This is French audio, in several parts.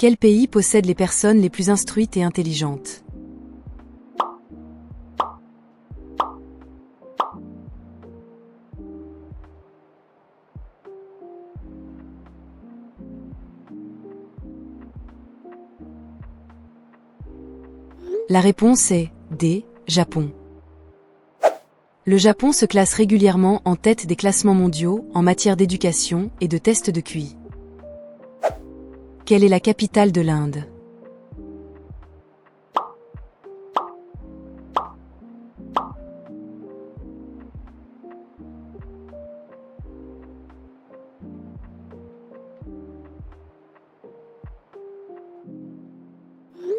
Quel pays possède les personnes les plus instruites et intelligentes? La réponse est D. Japon. Le Japon se classe régulièrement en tête des classements mondiaux en matière d'éducation et de tests de QI. Quelle est la capitale de l'Inde?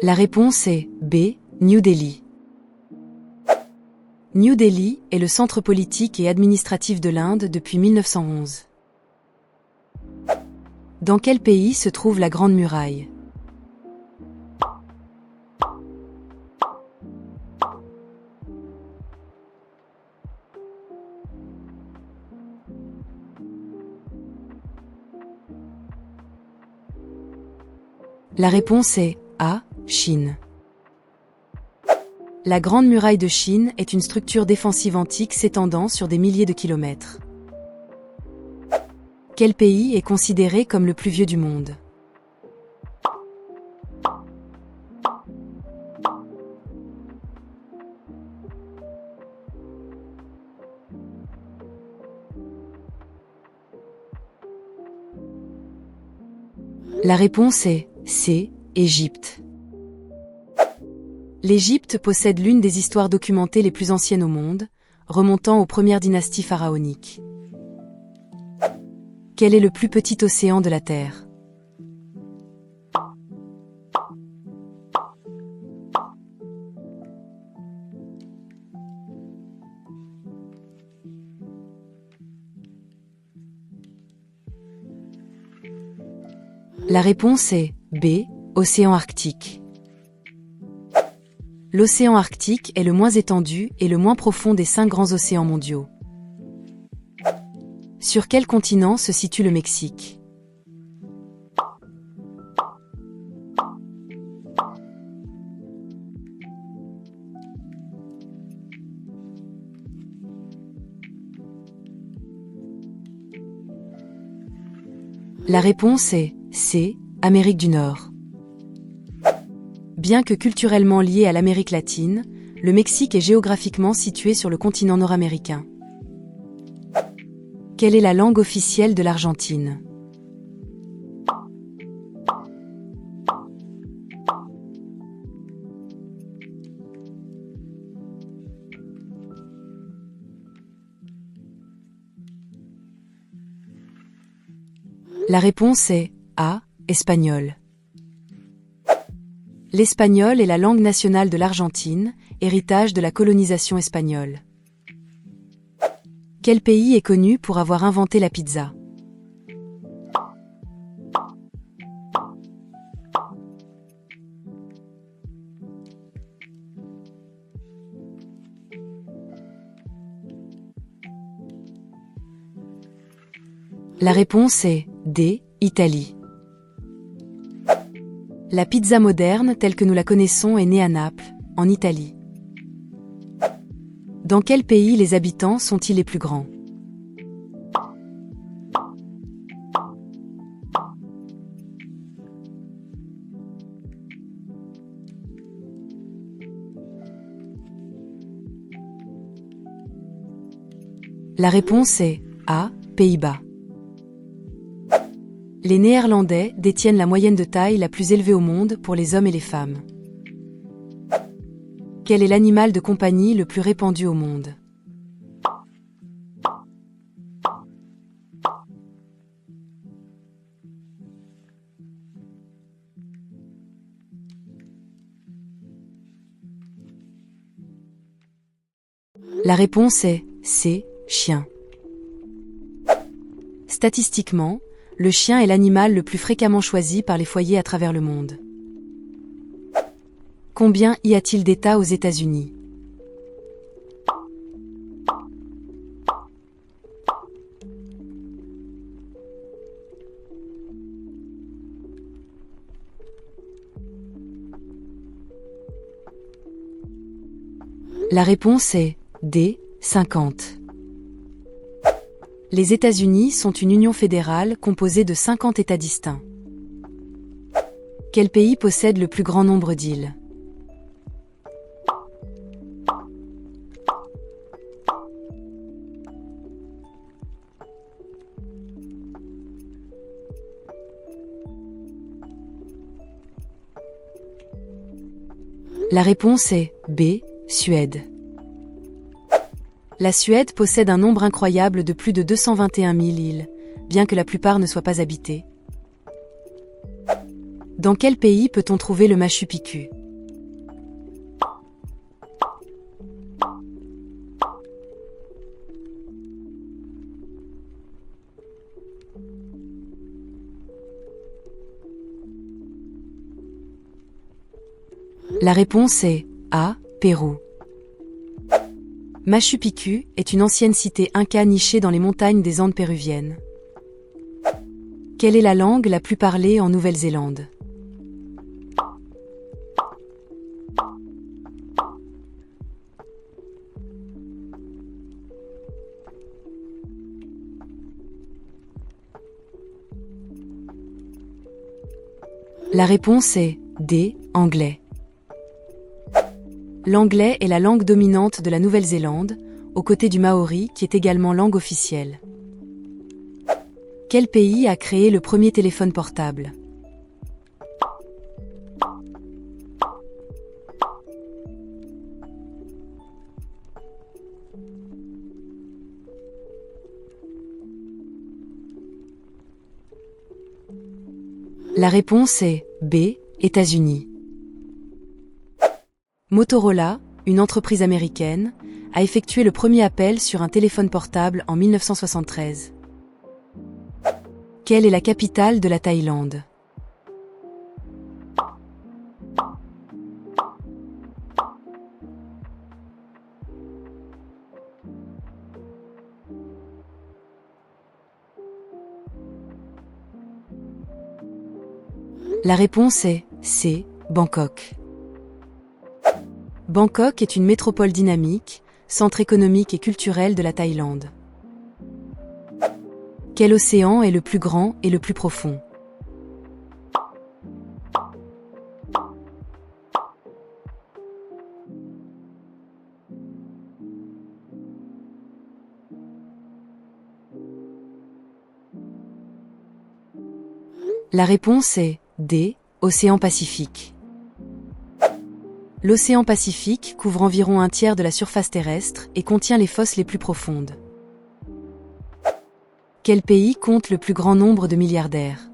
La réponse est B. New Delhi. New Delhi est le centre politique et administratif de l'Inde depuis 1911. Dans quel pays se trouve la Grande Muraille? La réponse est A. Chine. La Grande Muraille de Chine est une structure défensive antique s'étendant sur des milliers de kilomètres. Quel pays est considéré comme le plus vieux du monde? La réponse est C. Égypte. L'Égypte possède l'une des histoires documentées les plus anciennes au monde, remontant aux premières dynasties pharaoniques. Quel est le plus petit océan de la Terre? La réponse est B. Océan Arctique. L'océan Arctique est le moins étendu et le moins profond des 5 grands océans mondiaux. Sur quel continent se situe le Mexique? La réponse est C. Amérique du Nord. Bien que culturellement lié à l'Amérique latine, le Mexique est géographiquement situé sur le continent nord-américain. Quelle est la langue officielle de l'Argentine? La réponse est A. Espagnol. L'espagnol est la langue nationale de l'Argentine, héritage de la colonisation espagnole. Quel pays est connu pour avoir inventé la pizza? La réponse est D. Italie. La pizza moderne telle que nous la connaissons est née à Naples, en Italie. Dans quel pays les habitants sont-ils les plus grands? La réponse est A. Pays-Bas. Les Néerlandais détiennent la moyenne de taille la plus élevée au monde pour les hommes et les femmes. Quel est l'animal de compagnie le plus répandu au monde? La réponse est C. Chien. Statistiquement, le chien est l'animal le plus fréquemment choisi par les foyers à travers le monde. Combien y a-t-il d'États aux États-Unis? La réponse est D, 50. Les États-Unis sont une union fédérale composée de 50 États distincts. Quel pays possède le plus grand nombre d'îles? La réponse est B, Suède. La Suède possède un nombre incroyable de plus de 221 000 îles, bien que la plupart ne soient pas habitées. Dans quel pays peut-on trouver le Machu Picchu? La réponse est A, Pérou. Machu Picchu est une ancienne cité inca nichée dans les montagnes des Andes péruviennes. Quelle est la langue la plus parlée en Nouvelle-Zélande? La réponse est D, anglais. L'anglais est la langue dominante de la Nouvelle-Zélande, aux côtés du maori qui est également langue officielle. Quel pays a créé le premier téléphone portable? La réponse est B, États-Unis. Motorola, une entreprise américaine, a effectué le premier appel sur un téléphone portable en 1973. Quelle est la capitale de la Thaïlande? La réponse est C, Bangkok. Bangkok est une métropole dynamique, centre économique et culturel de la Thaïlande. Quel océan est le plus grand et le plus profond? La réponse est D, océan Pacifique. L'océan Pacifique couvre environ un tiers de la surface terrestre et contient les fosses les plus profondes. Quel pays compte le plus grand nombre de milliardaires?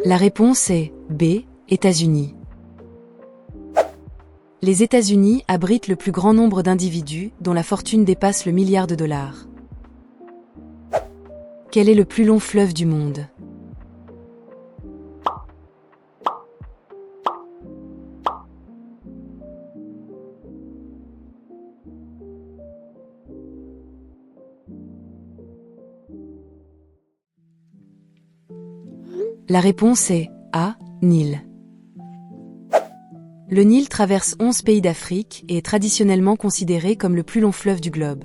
La réponse est B, États-Unis. Les États-Unis abritent le plus grand nombre d'individus dont la fortune dépasse le milliard de dollars. Quel est le plus long fleuve du monde? La réponse est A, Nil. Le Nil traverse 11 pays d'Afrique et est traditionnellement considéré comme le plus long fleuve du globe.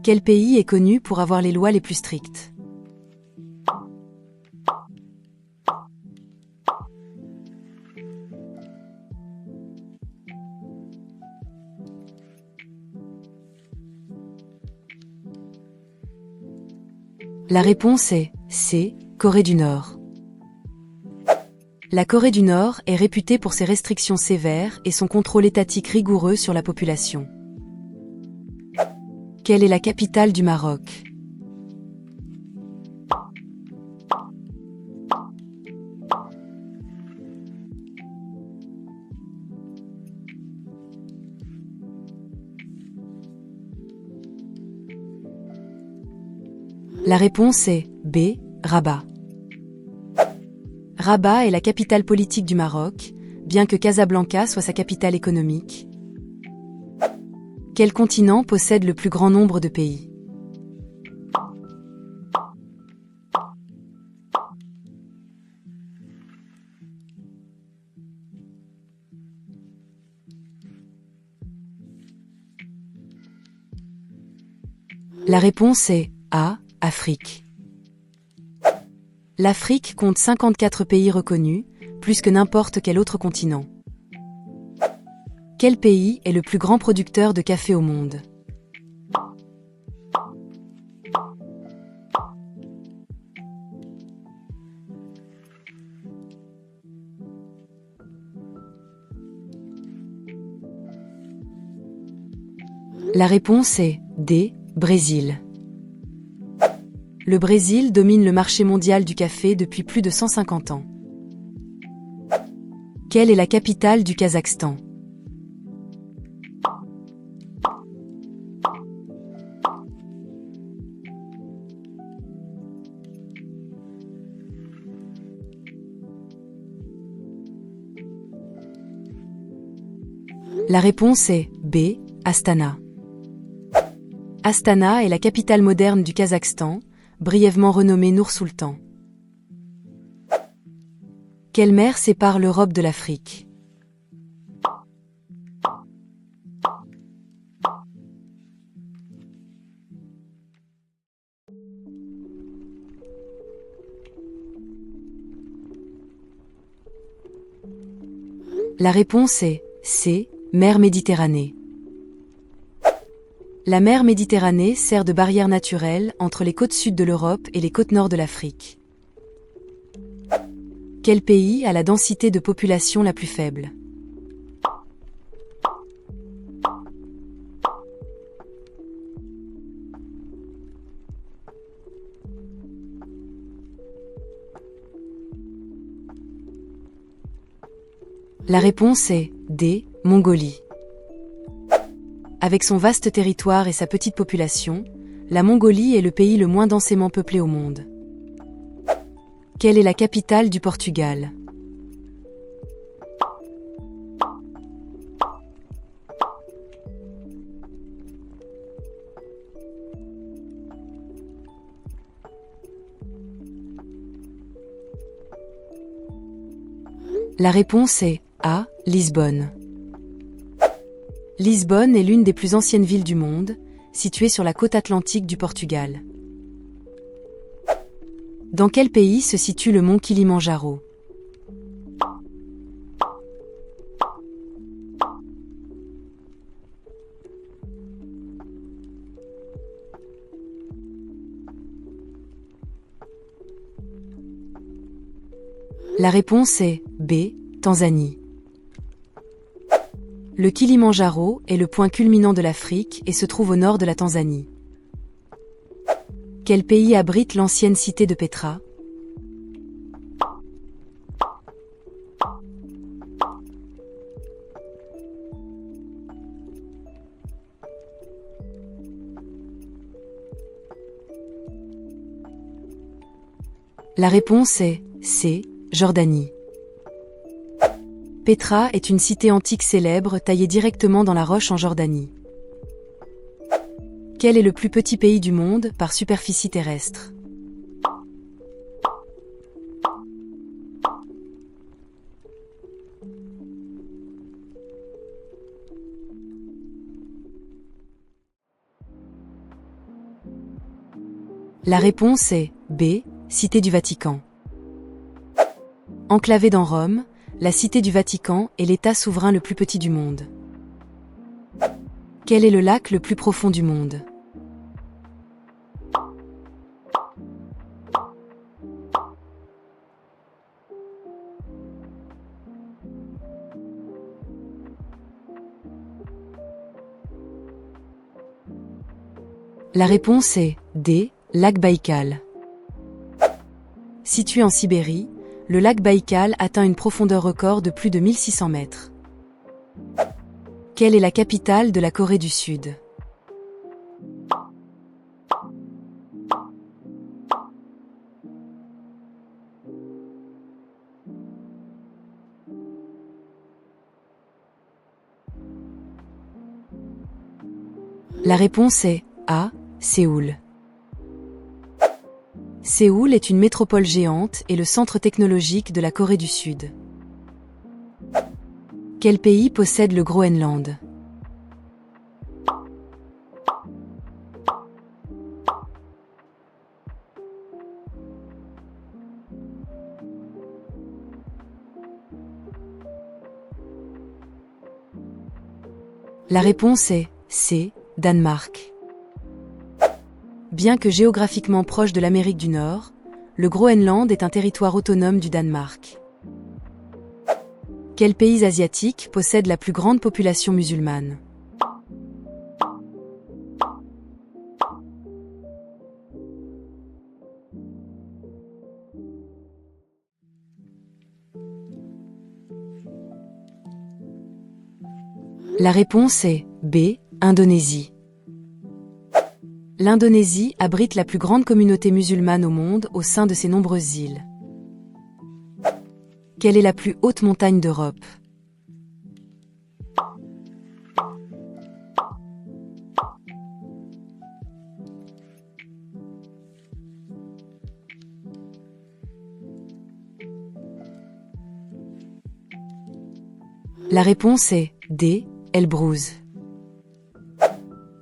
Quel pays est connu pour avoir les lois les plus strictes? La réponse est C, Corée du Nord. La Corée du Nord est réputée pour ses restrictions sévères et son contrôle étatique rigoureux sur la population. Quelle est la capitale du Maroc? La réponse est B, Rabat. Rabat est la capitale politique du Maroc, bien que Casablanca soit sa capitale économique. Quel continent possède le plus grand nombre de pays? La réponse est A, Afrique. L'Afrique compte 54 pays reconnus, plus que n'importe quel autre continent. Quel pays est le plus grand producteur de café au monde? La réponse est D, Brésil. Le Brésil domine le marché mondial du café depuis plus de 150 ans. Quelle est la capitale du Kazakhstan? La réponse est B, Astana. Astana est la capitale moderne du Kazakhstan, brièvement renommée Nour-Sultan. Quelle mer sépare l'Europe de l'Afrique? La réponse est C, mer Méditerranée. La mer Méditerranée sert de barrière naturelle entre les côtes sud de l'Europe et les côtes nord de l'Afrique. Quel pays a la densité de population la plus faible? La réponse est D, Mongolie. Avec son vaste territoire et sa petite population, la Mongolie est le pays le moins densément peuplé au monde. Quelle est la capitale du Portugal? La réponse est A, Lisbonne. Lisbonne est l'une des plus anciennes villes du monde, située sur la côte atlantique du Portugal. Dans quel pays se situe le mont Kilimandjaro? La réponse est B, Tanzanie. Le Kilimandjaro est le point culminant de l'Afrique et se trouve au nord de la Tanzanie. Quel pays abrite l'ancienne cité de Petra? La réponse est C, Jordanie. Petra est une cité antique célèbre taillée directement dans la roche en Jordanie. Quel est le plus petit pays du monde par superficie terrestre? La réponse est B, Cité du Vatican. Enclavée dans Rome, la Cité du Vatican est l'État souverain le plus petit du monde. Quel est le lac le plus profond du monde? La réponse est D, lac Baïkal. Situé en Sibérie, le lac Baïkal atteint une profondeur record de plus de 1600 mètres. Quelle est la capitale de la Corée du Sud? La réponse est A. Séoul. Séoul est une métropole géante et le centre technologique de la Corée du Sud. Quel pays possède le Groenland? La réponse est C. Danemark. Bien que géographiquement proche de l'Amérique du Nord, le Groenland est un territoire autonome du Danemark. Quel pays asiatique possède la plus grande population musulmane? La réponse est B. Indonésie. L'Indonésie abrite la plus grande communauté musulmane au monde au sein de ses nombreuses îles. Quelle est la plus haute montagne d'Europe? La réponse est D. Elbrouz.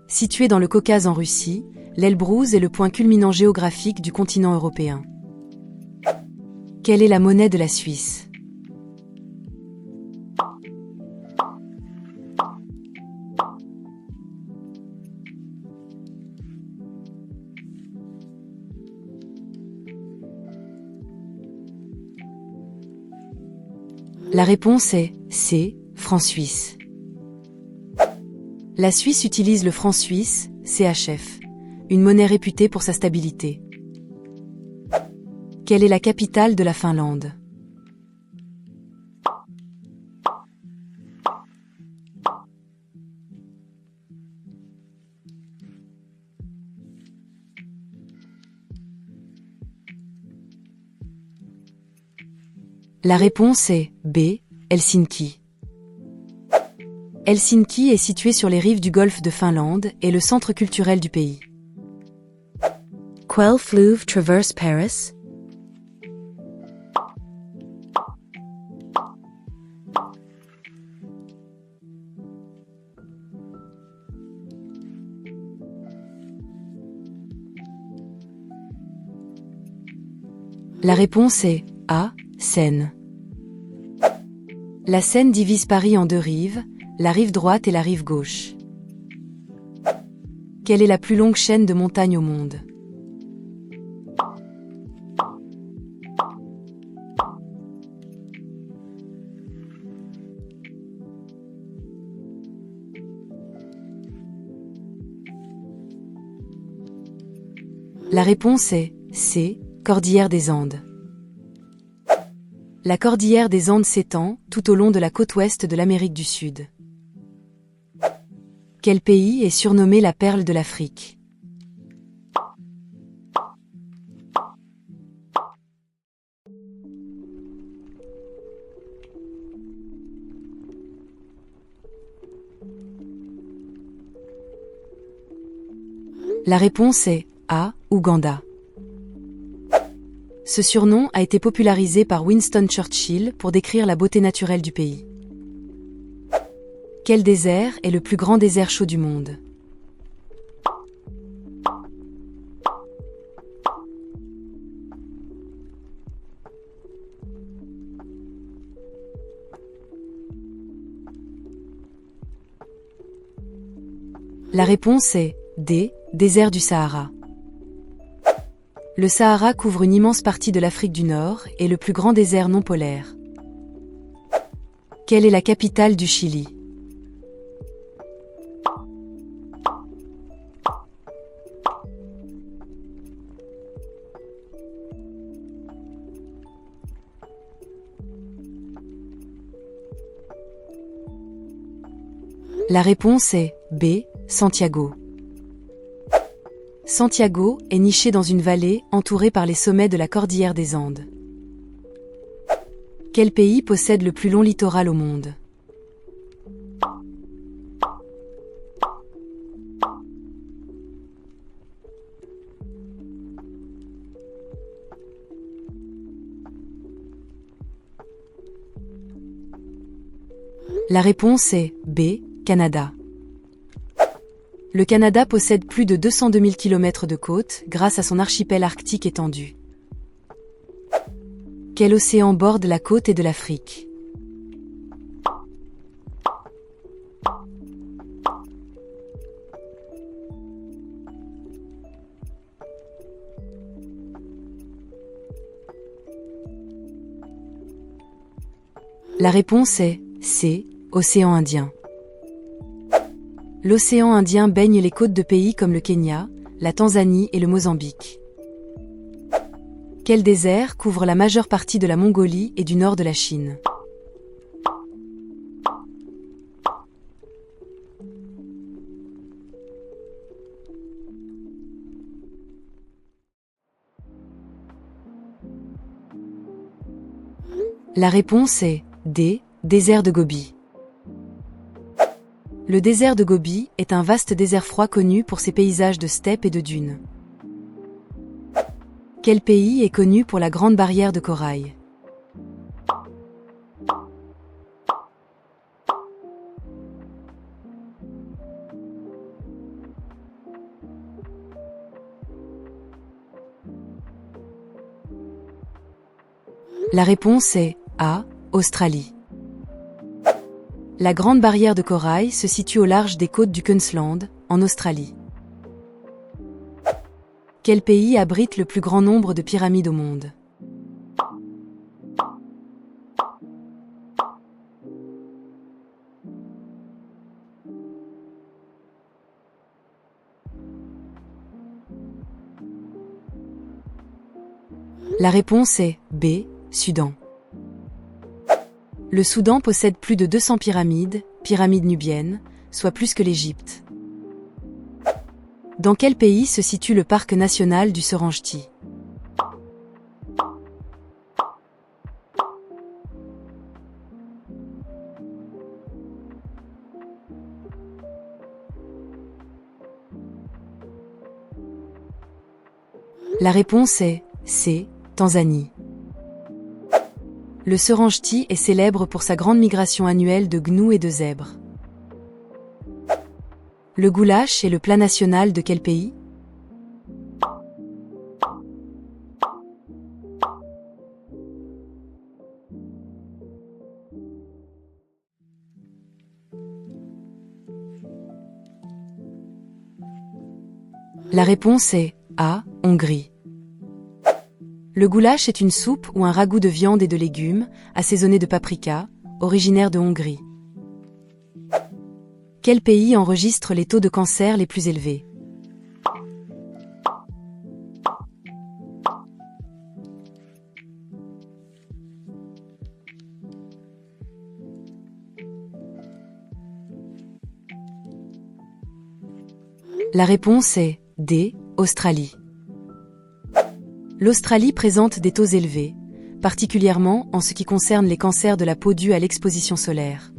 Situé dans le Caucase en Russie, l'Elbrouz est le point culminant géographique du continent européen. Quelle est la monnaie de la Suisse? La réponse est C. Franc suisse. La Suisse utilise le franc suisse, CHF, une monnaie réputée pour sa stabilité. Quelle est la capitale de la Finlande? La réponse est B. Helsinki. Helsinki est situé sur les rives du golfe de Finlande et le centre culturel du pays. Quel fleuve traverse Paris? La réponse est A. Seine. La Seine divise Paris en deux rives, la rive droite et la rive gauche. Quelle est la plus longue chaîne de montagnes au monde? La réponse est C. Cordillère des Andes. La cordillère des Andes s'étend tout au long de la côte ouest de l'Amérique du Sud. Quel pays est surnommé la perle de l'Afrique? La réponse est A. Ouganda. Ce surnom a été popularisé par Winston Churchill pour décrire la beauté naturelle du pays. Quel désert est le plus grand désert chaud du monde? La réponse est D. Désert du Sahara. Le Sahara couvre une immense partie de l'Afrique du Nord et le plus grand désert non polaire. Quelle est la capitale du Chili? La réponse est B. Santiago. Santiago est niché dans une vallée entourée par les sommets de la cordillère des Andes. Quel pays possède le plus long littoral au monde? La réponse est B, Canada. Le Canada possède plus de 202 000 km de côte grâce à son archipel arctique étendu. Quel océan borde la côte est de l'Afrique? La réponse est C, océan Indien. L'océan Indien baigne les côtes de pays comme le Kenya, la Tanzanie et le Mozambique. Quel désert couvre la majeure partie de la Mongolie et du nord de la Chine? La réponse est D, désert de Gobi. Le désert de Gobi est un vaste désert froid connu pour ses paysages de steppes et de dunes. Quel pays est connu pour la Grande Barrière de Corail? La réponse est A, Australie. La Grande Barrière de Corail se situe au large des côtes du Queensland, en Australie. Quel pays abrite le plus grand nombre de pyramides au monde? La réponse est B, Soudan. Le Soudan possède plus de 200 pyramides nubiennes, soit plus que l'Égypte. Dans quel pays se situe le parc national du Serengeti? La réponse est C, Tanzanie. Le Serengeti est célèbre pour sa grande migration annuelle de gnous et de zèbres. Le goulash est le plat national de quel pays? La réponse est A, Hongrie. Le goulash est une soupe ou un ragoût de viande et de légumes, assaisonné de paprika, originaire de Hongrie. Quel pays enregistre les taux de cancer les plus élevés? La réponse est D, Australie. L'Australie présente des taux élevés, particulièrement en ce qui concerne les cancers de la peau dus à l'exposition solaire.